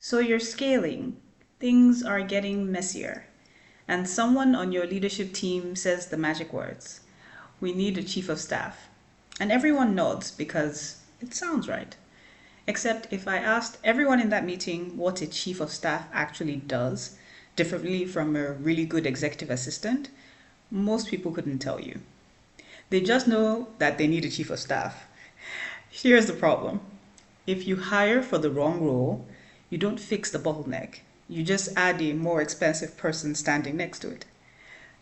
So you're scaling, things are getting messier, and someone on your leadership team says the magic words: we need a chief of staff. And everyone nods because it sounds right. Except if I asked everyone in that meeting what a chief of staff actually does, differently from a really good executive assistant, most people couldn't tell you. They just know that they need a chief of staff. Here's the problem: if you hire for the wrong role, you don't fix the bottleneck. You just add a more expensive person standing next to it.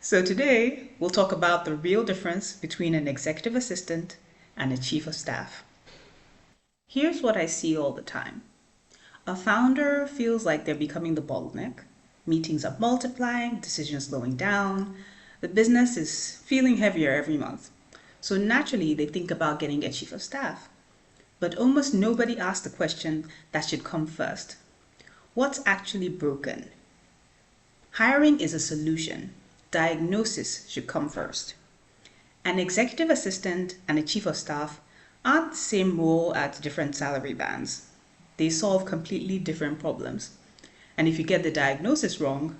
So today, we'll talk about the real difference between an executive assistant and a chief of staff. Here's what I see all the time. A founder feels like they're becoming the bottleneck. Meetings are multiplying, decisions slowing down. The business is feeling heavier every month. So naturally, they think about getting a chief of staff. But almost nobody asks the question that should come first. What's actually broken? Hiring is a solution. Diagnosis should come first. An executive assistant and a chief of staff aren't the same role at different salary bands. They solve completely different problems. And if you get the diagnosis wrong,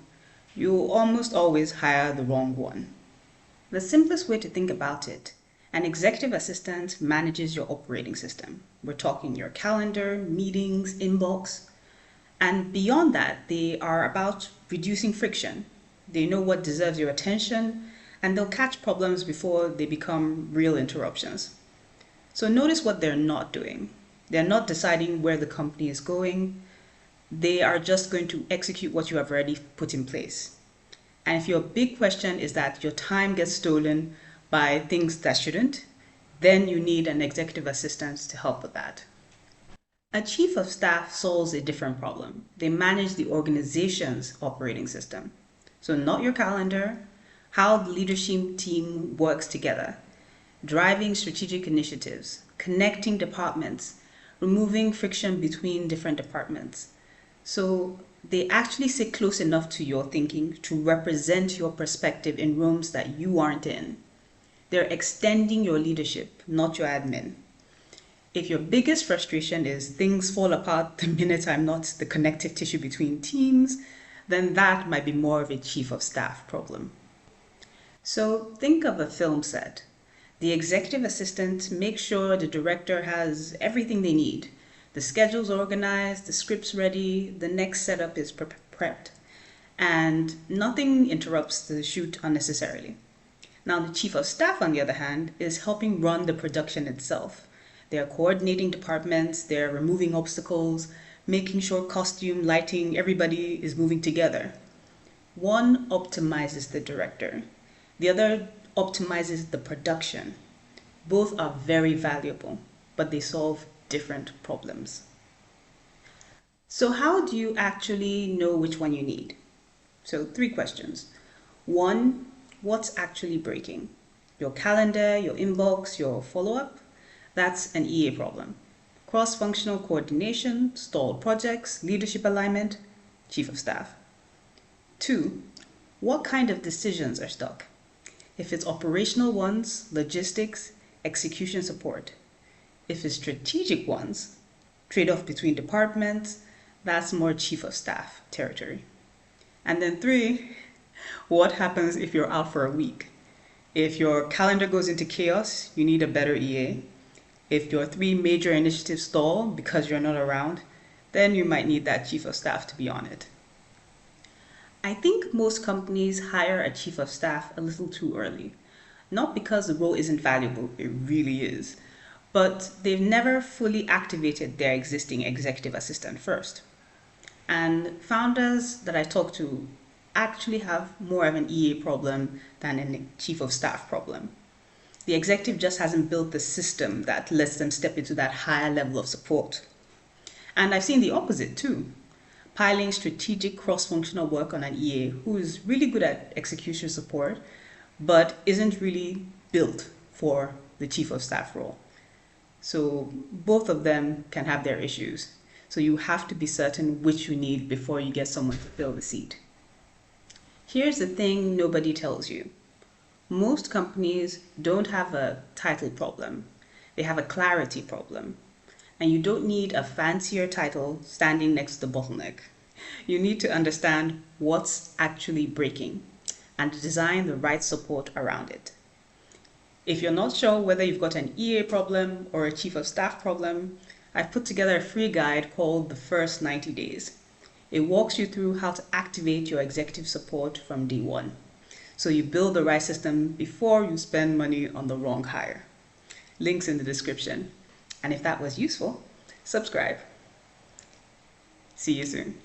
you'll almost always hire the wrong one. The simplest way to think about it: an executive assistant manages your operating system. We're talking your calendar, meetings, inbox. And beyond that, they are about reducing friction. They know what deserves your attention, and they'll catch problems before they become real interruptions. So notice what they're not doing. They're not deciding where the company is going. They are just going to execute what you have already put in place. And if your big question is that your time gets stolen by things that shouldn't, then you need an executive assistant to help with that. A chief of staff solves a different problem. They manage the organization's operating system. So not your calendar, how the leadership team works together, driving strategic initiatives, connecting departments, removing friction between different departments. So they actually sit close enough to your thinking to represent your perspective in rooms that you aren't in. They're extending your leadership, not your admin. If your biggest frustration is things fall apart the minute I'm not the connective tissue between teams, then that might be more of a chief of staff problem. So think of a film set. The executive assistant makes sure the director has everything they need. The schedule's organized, the script's ready, the next setup is prepped, and nothing interrupts the shoot unnecessarily. Now, the chief of staff, on the other hand, is helping run the production itself. They're coordinating departments, they're removing obstacles, making sure costume, lighting, everybody is moving together. One optimizes the director, the other optimizes the production. Both are very valuable, but they solve different problems. So how do you actually know which one you need? So 3 questions. 1, what's actually breaking? Your calendar, your inbox, your follow-up? That's an EA problem. Cross-functional coordination, stalled projects, leadership alignment, chief of staff. 2, what kind of decisions are stuck? If it's operational ones, logistics, execution support. If it's strategic ones, trade-off between departments, that's more chief of staff territory. And then 3, what happens if you're out for a week? If your calendar goes into chaos, you need a better EA. If your 3 major initiatives stall because you're not around, then you might need that chief of staff to be on it. I think most companies hire a chief of staff a little too early. Not because the role isn't valuable, it really is, but they've never fully activated their existing executive assistant first. And founders that I talk to actually have more of an EA problem than a chief of staff problem. The executive just hasn't built the system that lets them step into that higher level of support. And I've seen the opposite too. Piling strategic cross-functional work on an EA who is really good at execution support, but isn't really built for the chief of staff role. So both of them can have their issues. So you have to be certain which you need before you get someone to fill the seat. Here's the thing nobody tells you. Most companies don't have a title problem. They have a clarity problem. And you don't need a fancier title standing next to the bottleneck. You need to understand what's actually breaking and design the right support around it. If you're not sure whether you've got an EA problem or a chief of staff problem, I've put together a free guide called The First 90 Days. It walks you through how to activate your executive support from day one, so you build the right system before you spend money on the wrong hire. Links in the description. And if that was useful, subscribe. See you soon.